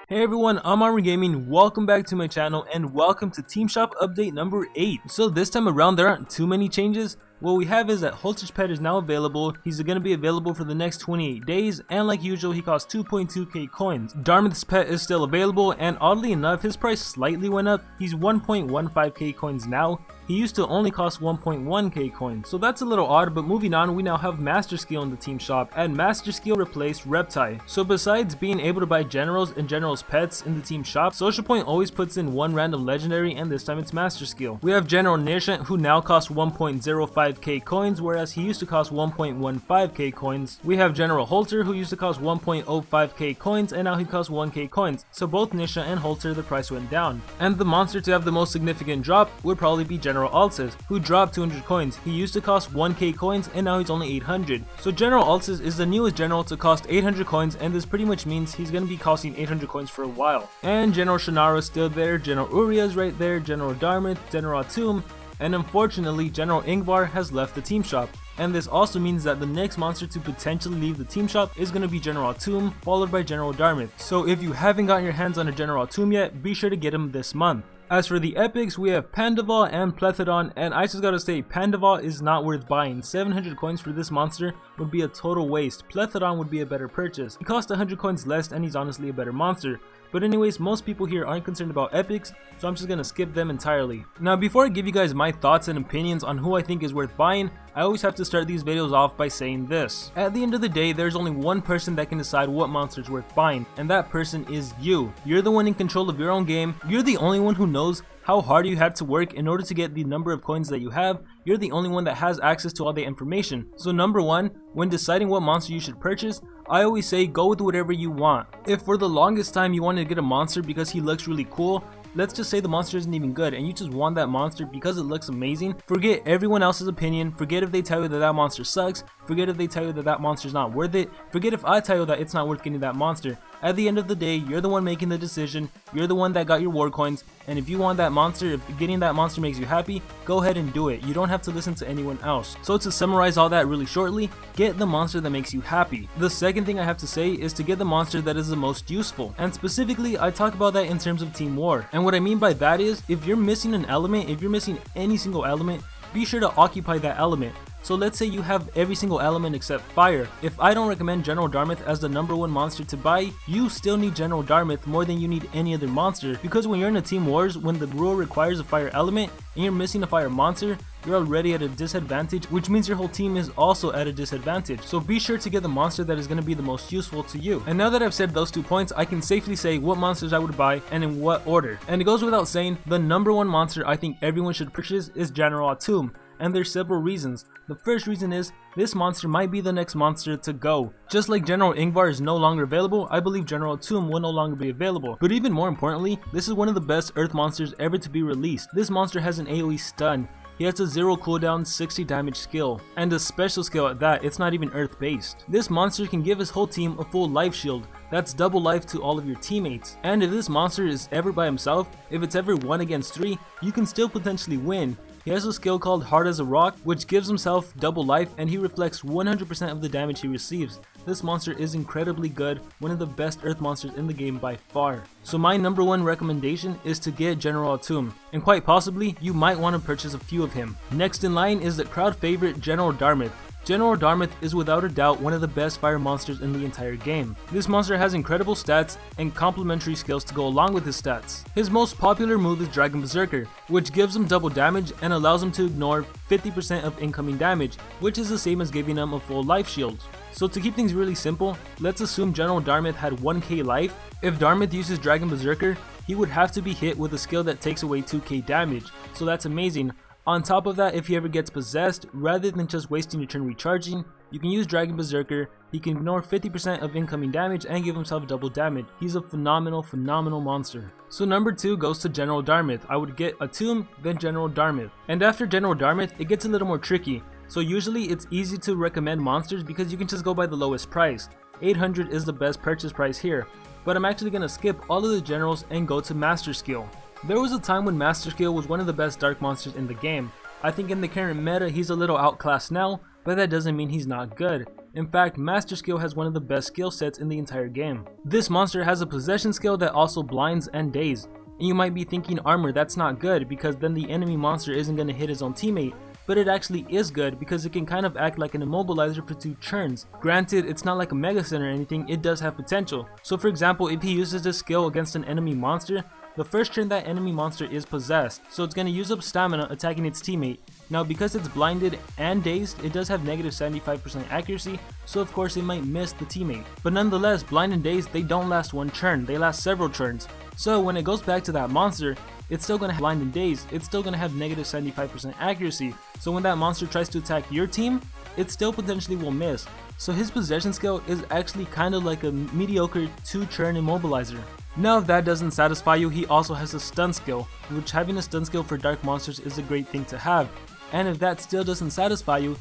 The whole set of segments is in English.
Hey everyone, I'm Armor Gaming, welcome back to my channel and welcome to Team Shop update number 8. So this time around there aren't too many changes. What we have is that Holter's pet is now available. He's going to be available for the next 28 days, and like usual he costs 2.2k coins. Darmith's pet is still available, and oddly enough his price slightly went up. He's 1.15k coins now. He used to only cost 1.1k coins, so that's a little odd. But moving on, we now have Master Skill in the team shop, and Master Skill replaced Reptile. So besides being able to buy generals and generals pets in the team shop, Social Point always puts in one random legendary, and this time it's Master Skill. We have General Nishant, who now costs 1.05k coins, whereas he used to cost 1.15k coins. We have General Holter, who used to cost 1.05k coins, and now he costs 1k coins. So both Nishant and Holter, the price went down. And the monster to have the most significant drop would probably be General Altis, who dropped 200 coins. He used to cost 1k coins and now he's only 800. So General Altis is the newest general to cost 800 coins, and this pretty much means he's going to be costing 800 coins for a while. And General Shannara is still there, General Uriah is right there, General Darmith, General Atum, and unfortunately General Ingvar has left the team shop. And this also means that the next monster to potentially leave the team shop is going to be General Atum, followed by General Darmith. So if you haven't gotten your hands on a General Atum yet, be sure to get him this month. As for the epics, we have Pandaval and Plethodon, and I just gotta say, Pandaval is not worth buying. 700 coins for this monster would be a total waste. Plethodon would be a better purchase. He costs 100 coins less and he's honestly a better monster. But anyways, most people here aren't concerned about epics, so I'm just gonna skip them entirely. Now before I give you guys my thoughts and opinions on who I think is worth buying, I always have to start these videos off by saying this. At the end of the day, there's only one person that can decide what monster is worth buying, and that person is you. You're the one in control of your own game. You're the only one who knows how hard you had to work in order to get the number of coins that you have. You're the only one that has access to all the information. So number one, when deciding what monster you should purchase, I always say go with whatever you want. If for the longest time you wanted to get a monster because he looks really cool, let's just say the monster isn't even good and you just want that monster because it looks amazing, forget everyone else's opinion, forget if they tell you that that monster sucks, forget if they tell you that that monster's not worth it, forget if I tell you that it's not worth getting that monster. At the end of the day, you're the one making the decision, you're the one that got your war coins, and if you want that monster, if getting that monster makes you happy, go ahead and do it. You don't have to listen to anyone else. So to summarize all that really shortly, get the monster that makes you happy. The second thing I have to say is to get the monster that is the most useful, and specifically I talk about that in terms of team war. And what I mean by that is, if you're missing an element, if you're missing any single element, be sure to occupy that element. So let's say you have every single element except fire. If I don't recommend General Darmith as the number one monster to buy, you still need General Darmith more than you need any other monster, because when you're in a team wars, when the rule requires a fire element and you're missing a fire monster, you're already at a disadvantage, which means your whole team is also at a disadvantage. So be sure to get the monster that is going to be the most useful to you. And now that I've said those 2 points, I can safely say what monsters I would buy and in what order. And it goes without saying, the number one monster I think everyone should purchase is General Atum. And there's several reasons. The first reason is, this monster might be the next monster to go. Just like General Ingvar is no longer available, I believe General Atum will no longer be available. But even more importantly, this is one of the best earth monsters ever to be released. This monster has an AoE stun. He has a 0 cooldown 60 damage skill, and a special skill at that. It's not even earth based. This monster can give his whole team a full life shield. That's double life to all of your teammates. And if this monster is ever by himself, if it's ever 1 against 3, you can still potentially win. He has a skill called Hard as a Rock, which gives himself double life, and he reflects 100% of the damage he receives. This monster is incredibly good, one of the best earth monsters in the game by far. So my number one recommendation is to get General Atum, and quite possibly you might want to purchase a few of him. Next in line is the crowd favorite General Darmith. General Darmith is without a doubt one of the best fire monsters in the entire game. This monster has incredible stats and complementary skills to go along with his stats. His most popular move is Dragon Berserker, which gives him double damage and allows him to ignore 50% of incoming damage, which is the same as giving him a full life shield. So to keep things really simple, let's assume General Darmith had 1k life. If Darmith uses Dragon Berserker, he would have to be hit with a skill that takes away 2k damage, so that's amazing. On top of that, if he ever gets possessed, rather than just wasting your turn recharging, you can use Dragon Berserker. He can ignore 50% of incoming damage and give himself double damage. He's a phenomenal monster. So number 2 goes to General Darmith. I would get Atum, then General Darmith. And after General Darmith, it gets a little more tricky. So usually it's easy to recommend monsters because you can just go by the lowest price. 800 is the best purchase price here. But I'm actually going to skip all of the generals and go to Master Skill. There was a time when Master Skill was one of the best dark monsters in the game. I think in the current meta he's a little outclassed now, but that doesn't mean he's not good. In fact, Master Skill has one of the best skill sets in the entire game. This monster has a possession skill that also blinds and daze. And you might be thinking, Armor, that's not good because then the enemy monster isn't going to hit his own teammate. But it actually is good because it can kind of act like an immobilizer for 2 turns. Granted, it's not like a Mega Sin or anything, it does have potential. So for example, if he uses this skill against an enemy monster, the first turn that enemy monster is possessed, so it's going to use up stamina attacking its teammate. Now because it's blinded and dazed, it does have negative 75% accuracy, so of course it might miss the teammate. But nonetheless, blind and dazed, they don't last one turn, they last several turns. So when it goes back to that monster, it's still going to have blind and dazed, it's still going to have negative 75% accuracy, so when that monster tries to attack your team, it still potentially will miss. So his possession skill is actually kind of like a mediocre 2-turn immobilizer. Now if that doesn't satisfy you, he also has a stun skill, which having a stun skill for dark monsters is a great thing to have. And if that still doesn't satisfy you,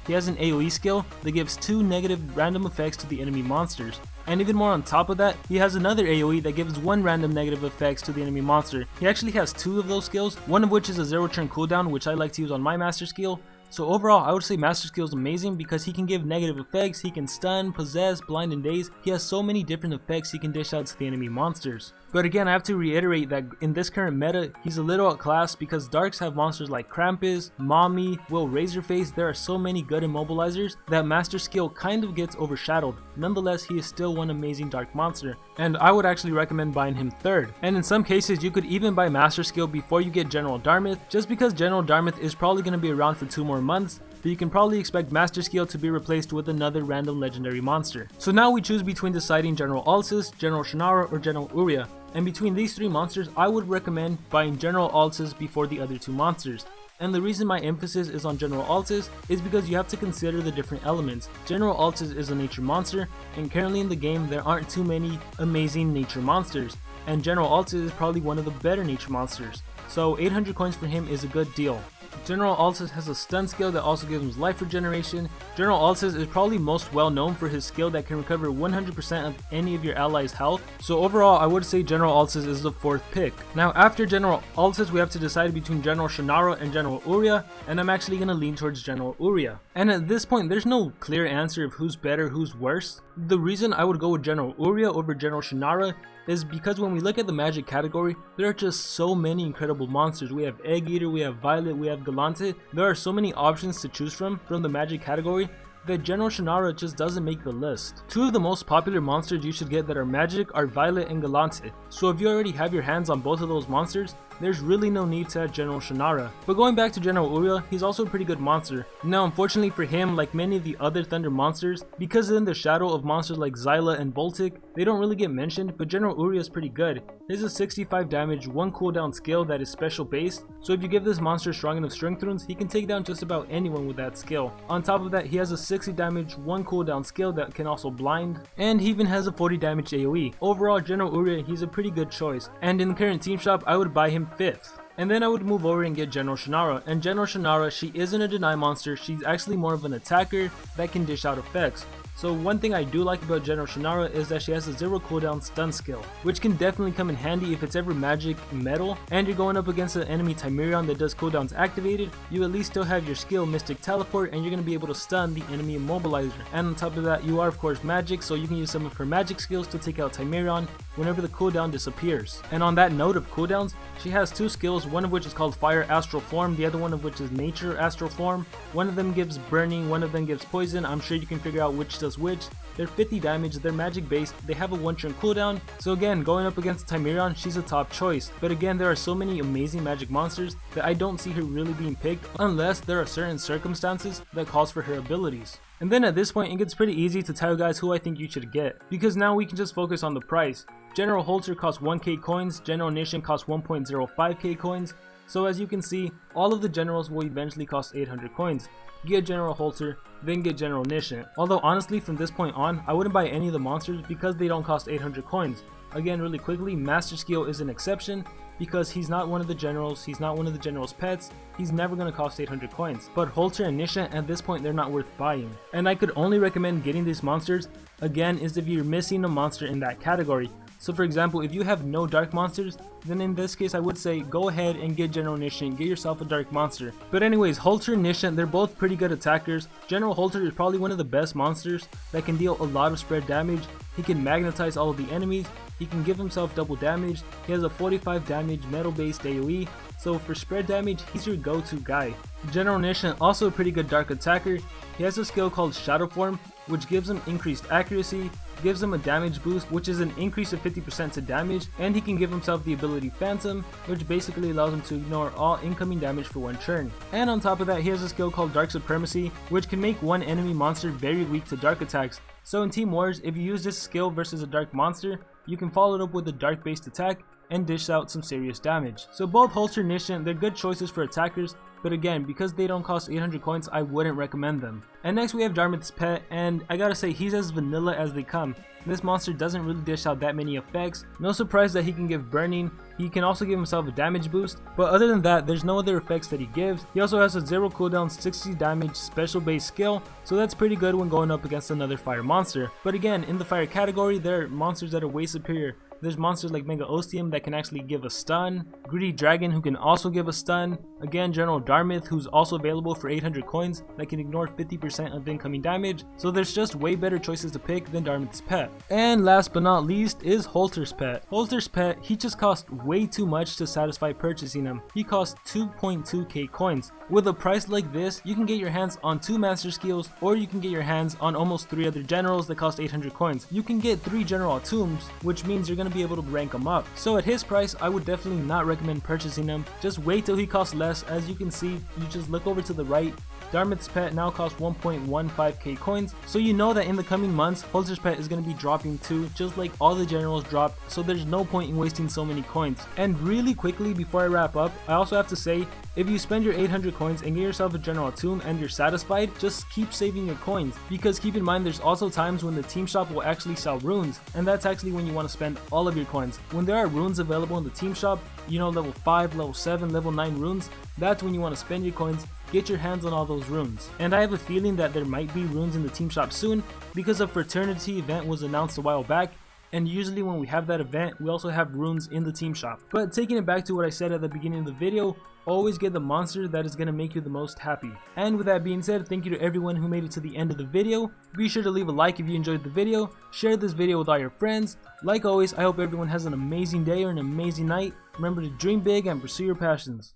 he has an AoE skill that gives 2 negative random effects to the enemy monsters. And even more on top of that, he has another AoE that gives 1 random negative effects to the enemy monster. He actually has 2 of those skills, one of which is a 0-turn cooldown, which I like to use on my Master Skill. So overall, I would say Master Skill is amazing because he can give negative effects, he can stun, possess, blind and daze. He has so many different effects he can dish out to the enemy monsters. But again, I have to reiterate that in this current meta, he's a little outclassed because Darks have monsters like Krampus, Mommy, Will Razorface. There are so many good immobilizers that Master Skill kind of gets overshadowed. Nonetheless, he is still one amazing Dark monster, and I would actually recommend buying him 3rd. And in some cases, you could even buy Master Skill before you get General Darmouth, just because General Darmouth is probably going to be around for 2 more months. But you can probably expect Master Skill to be replaced with another random legendary monster. So now we choose between deciding General Alsis, General Shannara, or General Uria. And between these 3 monsters, I would recommend buying General Alsis before the other 2 monsters. And the reason my emphasis is on General Alsis is because you have to consider the different elements. General Alsis is a nature monster, and currently in the game there aren't too many amazing nature monsters. And General Alsis is probably one of the better nature monsters. So 800 coins for him is a good deal. General Alsis has a stun skill that also gives him life regeneration. General Alsis is probably most well known for his skill that can recover 100% of any of your allies' health. So overall, I would say General Alsis is the 4th pick. Now after General Alsis, we have to decide between General Shannara and General Uria, and I'm actually going to lean towards General Uria. And at this point, there's no clear answer of who's better, who's worse. The reason I would go with General Uria over General Shannara is because when we look at the magic category, there are just so many incredible monsters. We have Egg Eater, we have Violet, we have Galante. There are so many options to choose from the magic category that General Shannara just doesn't make the list. 2 of the most popular monsters you should get that are magic are Violet and Galante. So if you already have your hands on both of those monsters, there's really no need to add General Shannara. But going back to General Uria, he's also a pretty good monster. Now unfortunately for him, like many of the other Thunder monsters, because in the shadow of monsters like Zyla and Boltic, they don't really get mentioned, but General Uria is pretty good. He has a 65 damage, 1 cooldown skill that is special based, so if you give this monster strong enough strength runes, he can take down just about anyone with that skill. On top of that, he has a 60 damage, 1 cooldown skill that can also blind, and he even has a 40 damage AoE. Overall, General Uria, he's a pretty good choice, and in the current team shop, I would buy him 5th. And then I would move over and get General Shannara. And General Shannara, she isn't a deny monster, she's actually more of an attacker that can dish out effects. So one thing I do like about General Shannara is that she has a 0 cooldown stun skill, which can definitely come in handy if it's ever magic metal and you're going up against an enemy Timerion that does cooldowns activated. You at least still have your skill Mystic Teleport and you're going to be able to stun the enemy immobilizer. And on top of that, you are of course magic, so you can use some of her magic skills to take out Timerion whenever the cooldown disappears. And on that note of cooldowns, she has 2 skills, one of which is called Fire Astral Form, the other one of which is Nature Astral Form. One of them gives burning, one of them gives poison. I'm sure you can figure out which does which. They're 50 damage, they're magic based, they have a 1-turn cooldown, so again, going up against Timerion, she's a top choice. But again, there are so many amazing magic monsters that I don't see her really being picked unless there are certain circumstances that calls for her abilities. And then at this point, it gets pretty easy to tell you guys who I think you should get, because now we can just focus on the price. General Holter costs 1k coins, General Nishant costs 1.05k coins, so as you can see, all of the generals will eventually cost 800 coins. Get General Holter, then get General Nishant. Although honestly, from this point on, I wouldn't buy any of the monsters because they don't cost 800 coins. Again, really quickly, Master Skill is an exception because he's not one of the generals, he's not one of the general's pets, he's never going to cost 800 coins. But Holter and Nishant, at this point, they're not worth buying. And I could only recommend getting these monsters, again, is if you're missing a monster in that category. So for example, if you have no dark monsters, then in this case I would say go ahead and get General Nishant, get yourself a dark monster. But anyways, Holter and Nishant, they're both pretty good attackers. General Holter is probably one of the best monsters that can deal a lot of spread damage. He can magnetize all of the enemies, he can give himself double damage, he has a 45 damage metal based AoE, so for spread damage he's your go-to guy. General Nishant, also a pretty good dark attacker. He has a skill called Shadow Form, which gives him increased accuracy, gives him a damage boost, which is an increase of 50% to damage, and he can give himself the ability Phantom, which basically allows him to ignore all incoming damage for one turn. And on top of that, he has a skill called Dark Supremacy, which can make one enemy monster very weak to dark attacks. So in Team Wars, if you use this skill versus a dark monster, you can follow it up with a dark based attack and dish out some serious damage. So both Holter and Nishant, they're good choices for attackers, but again, because they don't cost 800 coins, I wouldn't recommend them. And next we have Darmith's Pet, and I gotta say, he's as vanilla as they come. This monster doesn't really dish out that many effects. No surprise that he can give burning. He can also give himself a damage boost, but other than that, there's no other effects that he gives. He also has a 0 cooldown 60 damage special base skill, so that's pretty good when going up against another fire monster. But again, in the fire category, there are monsters that are way superior. There's monsters like Mega Ostium that can actually give a stun, Greedy Dragon who can also give a stun, again General Darmith who's also available for 800 coins that can ignore 50% of incoming damage, so there's just way better choices to pick than Darmith's Pet. And last but not least is Holter's Pet. Holter's Pet, he just costs way too much to satisfy purchasing him. He costs 2.2k coins. With a price like this, you can get your hands on 2 master skills, or you can get your hands on almost 3 other generals that cost 800 coins. You can get 3 general tombs, which means you're going to be able to rank them up. So at his price, I would definitely not recommend purchasing him. Just wait till he costs less. As you can see, you just look over to the right. Darmith's Pet now costs 1.15k coins, so you know that in the coming months, Holter's Pet is going to be dropping too, just like all the generals dropped, so there's no point in wasting so many coins. And really quickly before I wrap up, I also have to say, if you spend your 800 coins and get yourself a general tomb and you're satisfied, just keep saving your coins, because keep in mind there's also times when the team shop will actually sell runes, and that's actually when you want to spend all of your coins. When there are runes available in the team shop, you know, level 5, level 7, level 9 runes, that's when you want to spend your coins, get your hands on all those runes. And I have a feeling that there might be runes in the team shop soon, because a fraternity event was announced a while back, and usually when we have that event, we also have runes in the team shop. But taking it back to what I said at the beginning of the video, always get the monster that is going to make you the most happy. And with that being said, thank you to everyone who made it to the end of the video. Be sure to leave a like if you enjoyed the video, share this video with all your friends. Like always, I hope everyone has an amazing day or an amazing night. Remember to dream big and pursue your passions.